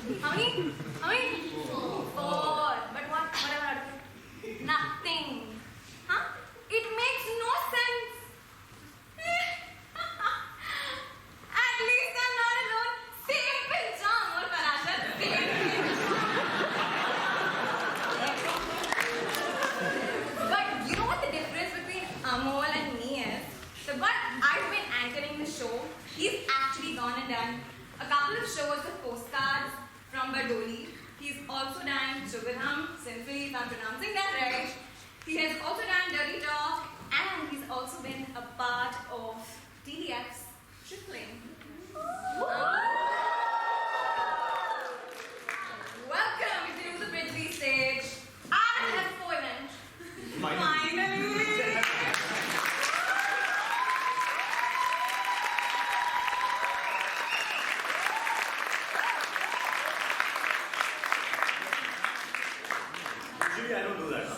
How many? How many? Four. But whatever. Nothing. Huh? It makes no sense. At least I'm not alone. Same pajama, Parashar. Same pajama. But you know what the difference between Amol and me is? The God I've been anchoring the show, he's actually gone and done a couple of shows with postcards from Bardoli. He's also done Sugarham, Symphony, if I'm pronouncing that right. He has also done Dirty Talk, and he's also been a part of TDF's Tripling. Welcome to the Prithvi stage. I have spoiled. Finally! Usually I don't do that, so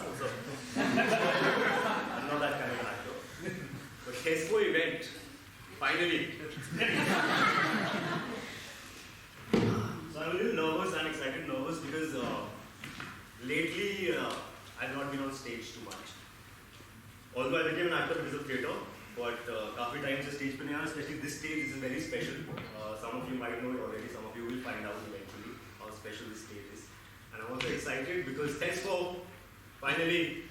I'm not that kind of an actor. But Tesco event, finally. So I'm a little nervous and excited. Nervous because lately I've not been on stage too much. Although I became an actor because of theatre, but काफी time से stage पे नहीं आया. Especially this stage is very special. Some of you might know it already. Some of you will find out eventually how special this stage is. And I'm also excited because Tesco, finally.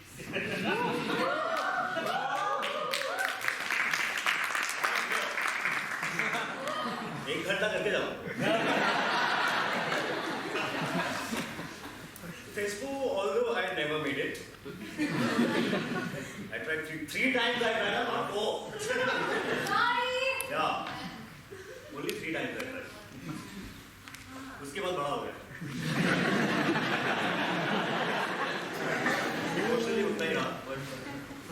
एक घंटा करके जाओ. Tesco, although I never made it, I tried three times. I tried, not four. Sorry! Yeah, only 3 times I tried. उसके बाद बड़ा हो गया. Emotionally उतना ही रहा, but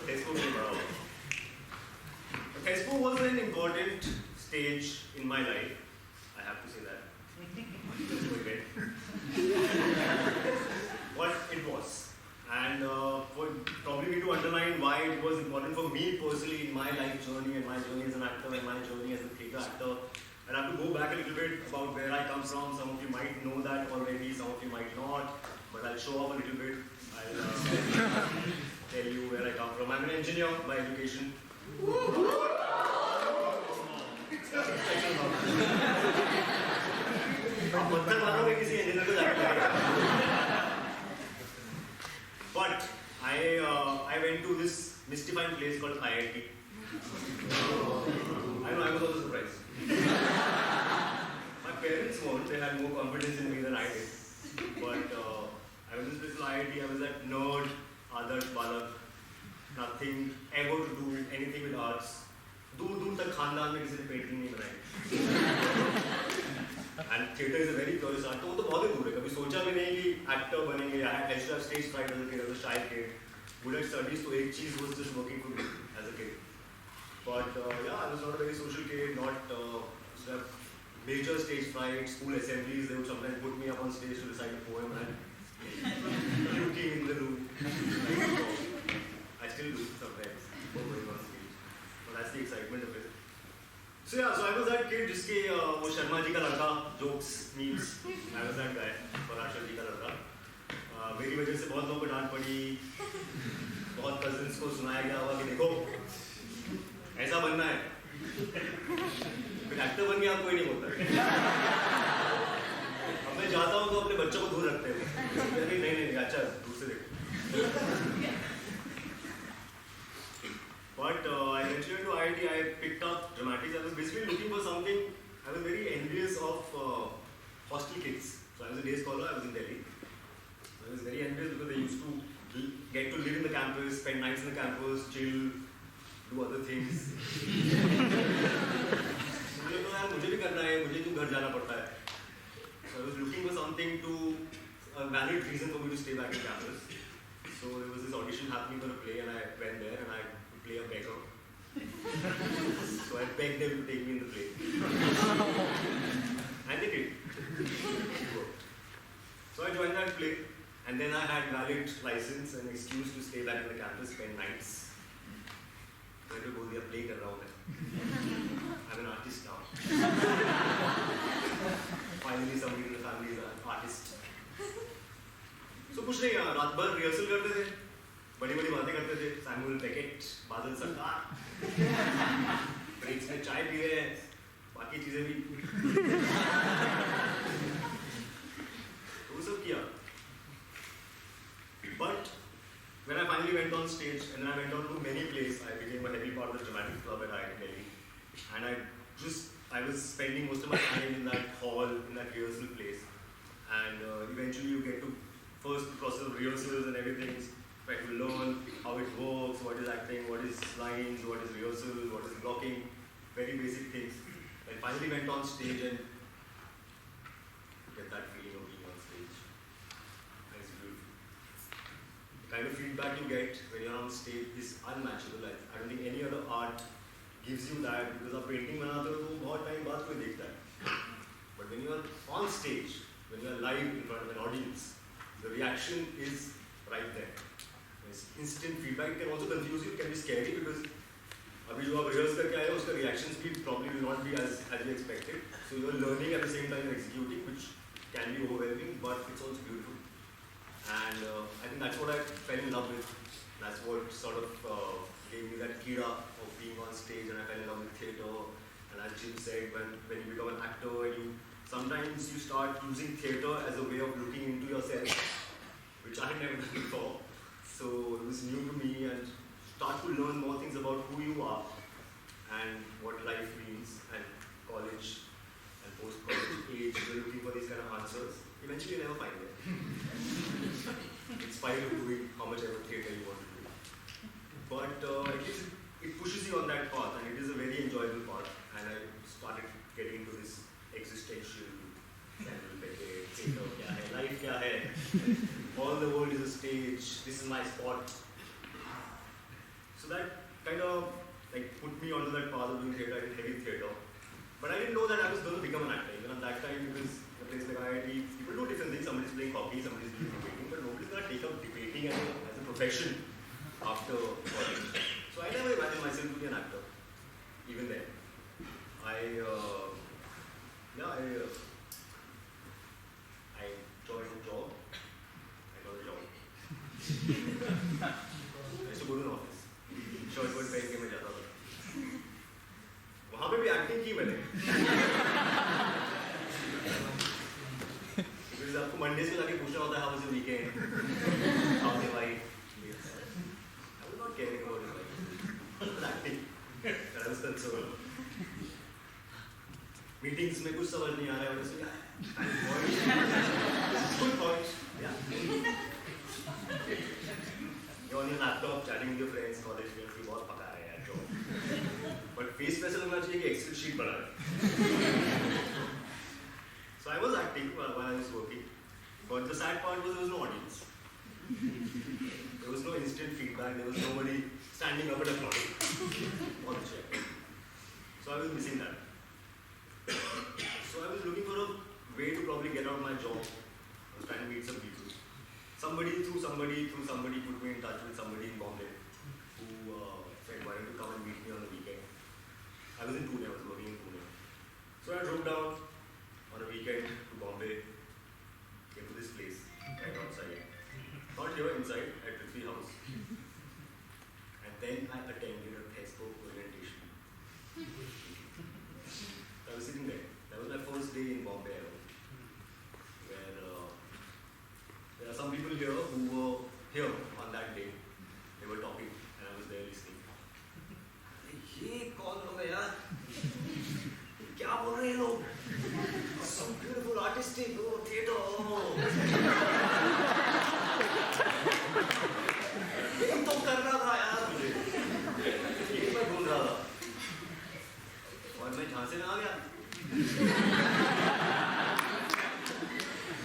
Tesco भी बड़ा हो गया. Tesco was an important stage in my life. I have to say that. But it was. And for probably me to underline why it was important for me personally in my life journey and my journey as an actor and my journey as a theatre actor, I have to go back a little bit about where I come from. Some of you might know that already, some of you might not, but I'll show up a little bit. I'll tell you where I come from. I'm an engineer by education. But I went to this mystifying place called IIT. I know, I was also surprised. My parents weren't, they had more confidence in me than I did. But I was in this place IIT, I was that nerd, Adarsh Balak, nothing ever to do anything with arts. दूर तक खानदान में किसी ने painting नहीं बनाई. And theatre is a very curious art. तो वो तो बहुत ही दूर है. कभी सोचा भी नहीं कि actor बनेंगे. I had extra stage fright as a kid, as a shy kid. Good at studies, so एक चीज was just working for me as a kid. But yeah, I was not a very social kid. Not major stage fright. School assemblies, they would sometimes put me up on stage to recite a poem and puking in the room. I still do sometimes. Going on stage. But that's the excitement of it. So yeah, so I was that kid जिसके वो शर्मा जी का लड़का jokes, memes. I was that guy, Parashar जी का लड़का. मेरी वजह से बहुत लोगों को डांट पड़ी, बहुत cousins को सुनाया गया होगा कि देखो, ऐसा बनना है. फिर actor बन गया आप कोई नहीं बोलता. अब मैं जाता हूँ तो अपने बच्चों को दूर रखते हैं. नहीं, अच्छा दूर से देखो. But I eventually went to IIT, I picked up dramatics. I was basically looking for something. I was very envious of hostel kids. So I was a day scholar, I was in Delhi. I was very envious because they used to get to live in the campus, spend nights in the campus, chill, do other things. मुझे तो यार मुझे भी करना है, मुझे तो घर जाना पड़ता है. So I was looking for something to, a valid reason for me to stay back in campus. So there was this audition happening for a play and I went there and I play a beggar. So I begged them to take me in the play. And they did. So I joined that play and then I had valid license and excuse to stay back in the campus, spend nights. मैं तो बोल दिया play कर रहा हूँ मैं. I'm an artist now. finally somebody in the family is an artist. So कुछ नहीं यार, रात भर रिहर्सल करते थे, बड़ी बड़ी बातें करते थे, सैमुअल बेकेट, बादल सरकार, ब्रेक्स में चाय पी रहे हैं, बाकी चीजें भी, तो वो सब किया. But when I finally went on stage and then I went on to many plays, I became a heavy part of the dramatic club at IIT Delhi, and I was spending most of my time in that hall, in that rehearsal place, and eventually you get to first process of rehearsals and everything, try to learn how it works, what is acting, what is lines, what is rehearsal, what is blocking, very basic things. And finally went on stage and get that feeling of being on stage. And it's beautiful. The kind of feedback you get when you're on stage is unmatchable. I don't think any other art gives you that, because a painting बनाते हो तो बहुत time बाद कोई देखता है. But when you're on stage, when you're live in front of an audience, the reaction is right there. There's instant feedback. It can also confuse you, it can be scary, because अभी जो आप rehearse करके आए हो उसका reactions भी probably will not be as you expected. So you're learning at the same time you're executing, which can be overwhelming, but it's also beautiful. And I think that's what I fell in love with. That's what sort of gave me that kira of being on stage, and I fell in love with theatre. And as Jim said, when you become an actor, sometimes you start using theatre as a way of looking into yourself, which I had never done before. So it was new to me, and start to learn more things about who you are and what life means, and college and post-college age, you're looking for these kind of answers. Eventually you never find them. In spite of doing how much ever theatre you want to do. But at least it pushes you on that path, and it is a very enjoyable path. And I started getting into this existential, theatre kya hai, life kya hai, all the world is a stage, this is my spot. So that kind of put me onto that path of doing theatre. I did heavy theatre. But I didn't know that I was going to become an actor. Even at that time, because a place like IIT, people do different things. Somebody's playing hockey, somebody's doing debating, but nobody's going to take up debating as a profession after college. So I never imagined myself to be an actor, even then. I joined a job. I got a job. I used to go to an office. Short word पहन के मैं जाता था. वहाँ पे भी acting की मैंने. Because आपको Mondays को जाके पूछना होता है how was your weekend, how was your wife. I was not caring about his wife. I was acting. And I was concerned. Meetings में कुछ समझ नहीं आ रहा है, और ऐसे good point. Yeah. You're on your laptop chatting with your friends, college friends, you बहुत पका रहे हैं job. But face पे ऐसा लगना चाहिए कि Excel sheet बना है. So I was acting while I was working, but the sad part was there was no audience. There was no instant feedback. There was nobody standing up and applauding on the chair. So I was missing that. So I was looking for a way to probably get out of my job. I was trying to meet some people. Somebody put me in touch with somebody in Bombay who said, why don't you come and meet me on the weekend. I was in Pune, I was working in Pune. So I drove down on a weekend to Bombay, came to this place, right outside. Not here inside, at Prithvi House. And then I attended a TESCO orientation. I was sitting there. That was my first day in Bombay, where there are some people here who were here on that day. They were talking, and I was there listening. ये कौन लोग हैं यार? क्या बोल रहे हैं लोग? Some beautiful artistic, oh theatre. ये तो कर रहा था यार मुझे. ये मैं ढूंढ रहा था. और मैं झांसे में आ गया.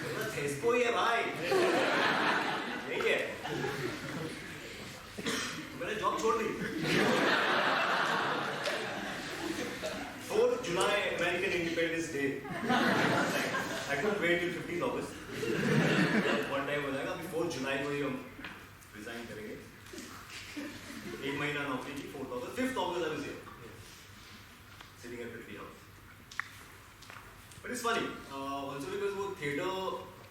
मेरा थेस्को ही है भाई. यही है. मैंने जॉब छोड़ दी. 4th July, American Independence Day. I couldn't wait till 15th August. One time हो जाएगा. अभी 4th July को ही हम resign करेंगे. एक महीना नौकरी की. 4th August, 5th August I was here, sitting at Prithvi House. But it's funny, also because वो theatre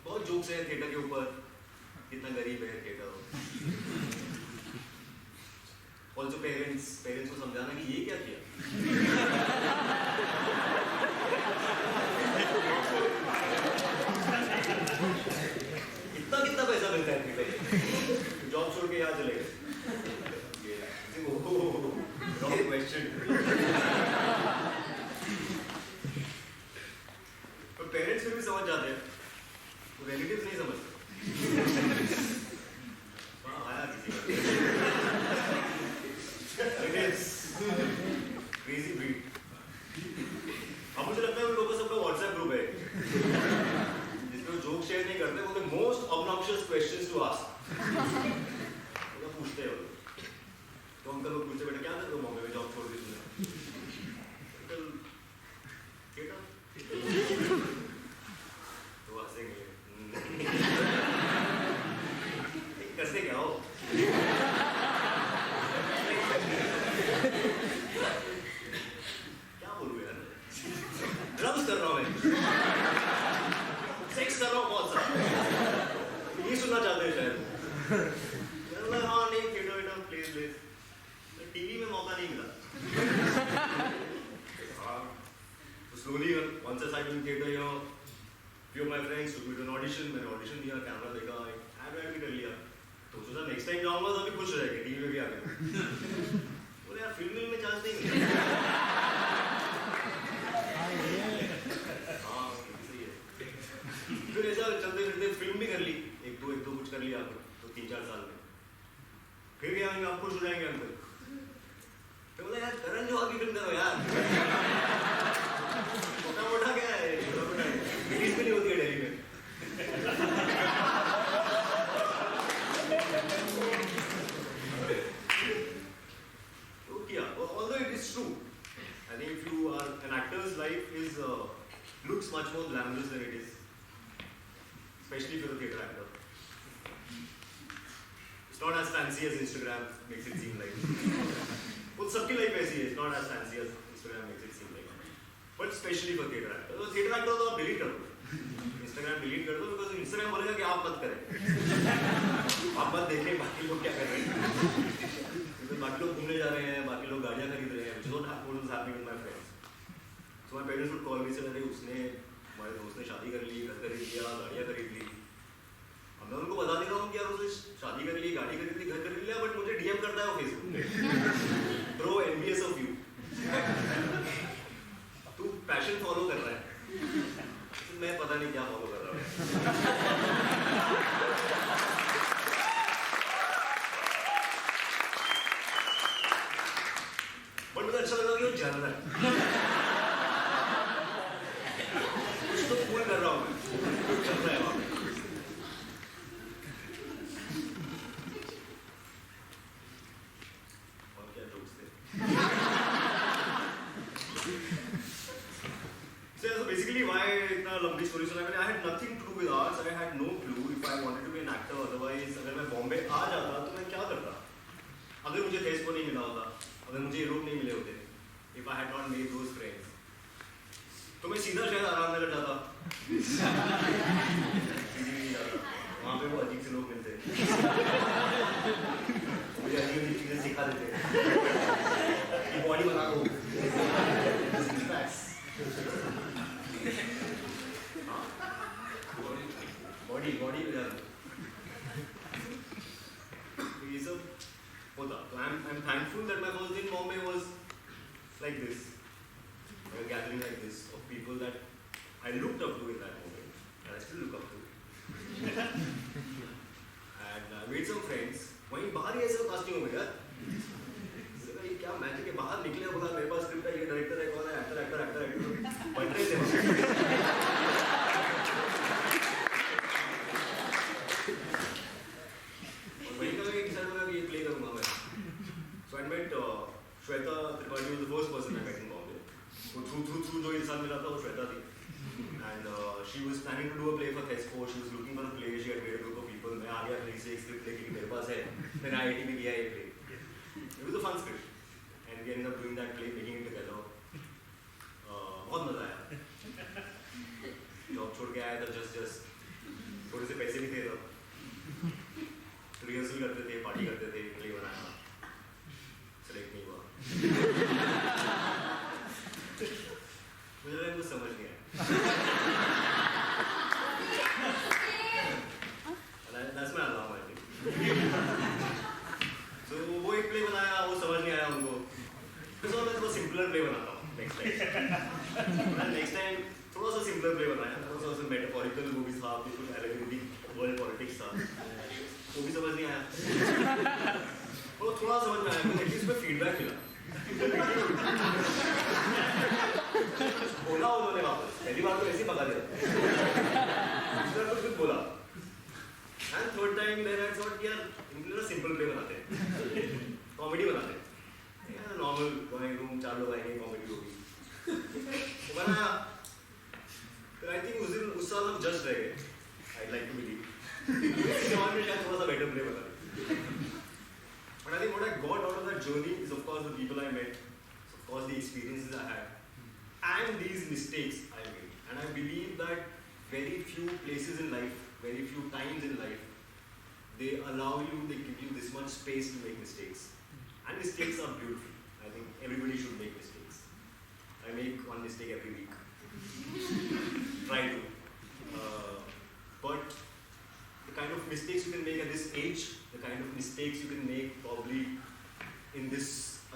बहुत jokes हैं theatre के ऊपर, कितना गरीब है theatre. Also parents को समझाना कि ये क्या किया. कितना पैसा मिलता है theatre में? जॉब छोड़ के यहाँ चले गए. Wrong question. पर पेरेंट्स फिर भी समझ जाते हैं, तो रिलेटिव्स नहीं समझते. हाँ आया किसी का. It is crazy breed. अब मुझे लगता है उन लोगों का सबका WhatsApp ग्रुप है, जिसमें वो जोक शेयर नहीं करते, वो the most obnoxious questions to ask. वो पूछते हैं वो. तो अंकल लोग पूछते बेटा क्या कर रहे हो मॉम में जॉब छोड़ दी तूने? अंकल बेटा तो हंसेंगे. कैसे क्या हो? क्या बोलूं यार? ड्रग्स कर रहा हूँ मैं. सेक्स कर रहा हूँ बहुत सा. ये सुनना चाहते हैं शायद. हाँ नहीं theatre waiter please please. TV में मौका नहीं मिला. तो slowly once I started in theatre, you know, few of my friends took me to an audition. मैंने audition दिया, कैमरा देखा, ad भी कर लिया. तो सोचा next time जाऊँगा तो अभी खुश हो जाएगा, टीवी में भी आ गया. बोले यार फिल्म में चांस नहीं मिला. हाँ सही है. फिर ऐसा चलते फिरते फिल्म भी कर ली, एक दो कुछ कर लिया तो 3-4 साल में. फिर क्या आएंगे आप खुश हो जाएंगे अंकल. तो बोला यार करण जौहर की फिल्म करो यार. मोटा क्या है, रिलीज भी नहीं होती है दिल्ली में. तो क्या, although it is true, I think if you are an actor's life is looks much more glamorous than it is, especially if you're a theatre actor. It's not as fancy as Instagram makes it seem like. वो सबकी life ऐसी है. It's not as fancy as Instagram makes it seem like. But especially for theatre actor. तो theatre actor तो आप delete कर दो. Instagram delete कर दो because Instagram बोलेगा कि आप मत करें. आप मत देखें बाकी लोग क्या कर रहे हैं. बाकी लोग घूमने जा रहे हैं, बाकी लोग गाड़ियाँ खरीद रहे हैं. Which is what was happening with my friends. So my parents would call me say अरे उसने हमारे दोस्त ने शादी कर ली, घर खरीद लिया, गाड़ियाँ खरीद ली. मैं उनको बता देता हूँ कि यार उसने शादी कर ली, गाड़ी खरीद ली, घर खरीद लिया, बट मुझे डीएम करता है वो फेसबुक पे. Bro, envious of you. तू पैशन फॉलो कर रहा है. मैं पता नहीं क्या फॉलो कर रहा हूँ. बट मुझे अच्छा लगा कि वो जल रहा है. कुछ तो कूल कर रहा हूँ मैं. चल रहा है वहाँ पे. लंबी स्टोरी सुना मैंने. I had nothing to do with arts. I had no clue if I wanted to be an actor. Otherwise, अगर मैं बॉम्बे आ जाता तो मैं क्या करता? अगर मुझे फेसबुक नहीं मिला होता, अगर मुझे यूरोप नहीं मिले होते, if I had not made those friends, तो मैं सीधा शायद आराम नगर जाता. वहाँ पे वो अजीब से लोग मिलते हैं, मुझे अजीब अजीब चीजें सिखा देते हैं कि बॉडी बना दो. बॉडी हो जाता. ये सब होता. तो I'm thankful that my first day in Bombay was like this, a gathering like this of people that I looked up to in that moment, and I still look up to. And I made some friends. वहीं बाहर ही ऐसा casting हो गया. ये क्या magic है, बाहर निकले बोला मेरे पास स्क्रिप्ट है, ये डायरेक्टर है, कौन है, एक्टर बन रहे थे. So I met Shweta Tripathi was the first person I met in Bombay. So through जो इंसान मिला था वो श्वेता थी. And she was planning to do a play for Thesco. She was looking for a play. She had made a group of people. मैं आ गया फिर से एक स्क्रिप्ट लेके मेरे पास है. मैंने IIT में किया ये play. It was a fun script. And we ended up doing that play, making it together. बहुत मजा आया. आया था जस्ट थोड़े से पैसे भी थे तब, रिहर्सल करते थे, पार्टी करते थे, प्ले बनाया, सेलेक्ट नहीं हुआ। मुझे लगा कुछ समझ नहीं आया। That's my alarm, I think. So वो एक प्ले बनाया, वो समझ नहीं आया उनको। तो मैं थोड़ा सिंपलर प्ले बनाता हूँ नेक्स्ट टाइम थोड़ा सा सिंपलर प्ले बनाया, थोड़ा सा मेटाफोरिकल वो भी था, बिल्कुल एलिगेंटली वर्ल्ड पॉलिटिक्स था, वो भी समझ नहीं आया। वो थोड़ा समझ में आया, लेकिन इसमें फीडबैक मिला। बोला उन्होंने वापस, पहली बार तो ऐसे ही भगा दिया, दूसरा तो कुछ बोला। And third time then I thought यार इनके लिए सिंपल प्ले बनाते हैं, कॉमेडी बनाते हैं, नॉर्मल ड्राइंग रूम 4 लोग आएंगे, कॉमेडी होगी, तो बनाया। फिर आई थिंक उस साल हम जस्ट रह गए, I'd like to believe, इसके बाद में शायद थोड़ा सा बेटर प्ले बना। But I think what I got out of that journey is of course the people I met, of course the experiences I had, and these mistakes I made. And I believe that very few places in life, very few times in life, they allow you, they give you this much space to make mistakes. And mistakes are beautiful. I think everybody should make mistakes. I make one mistake every week. Try to. But the kind of mistakes you can make at this age, the kind of mistakes you can make probably in this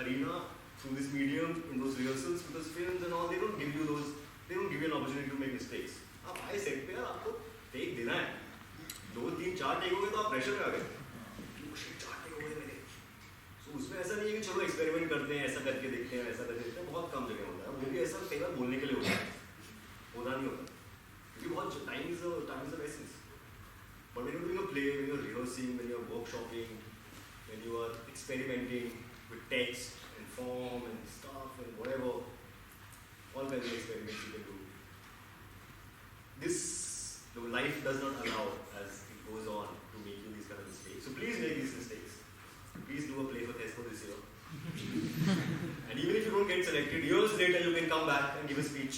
arena, through this medium, in those rehearsals, because films and all, they don't give you an opportunity to make mistakes. आप आए set पे यार आपको take देना है, 2, 3, 4 take हो गए तो आप प्रेशर में आ गए, 4 टेक हो गए मेरे। तो उसमें ऐसा नहीं है कि चलो एक्सपेरिमेंट करते हैं, ऐसा करके देखते हैं, ऐसा करके देखते हैं, बहुत कम जगह होता है। वो भी ऐसा कई बार बोलने के लिए होता है, होना नहीं होता, क्योंकि बहुत time is the essence. But when you're doing a play, when you're rehearsing, when you're workshopping, when you are experimenting with text and form and stuff and whatever, all kinds of experiments you can do. The life does not allow, as it goes on, to make you these kind of mistakes. So please make these mistakes. Please do a play for Tesco this year. And even if you don't get selected, years later you can come back and give a speech.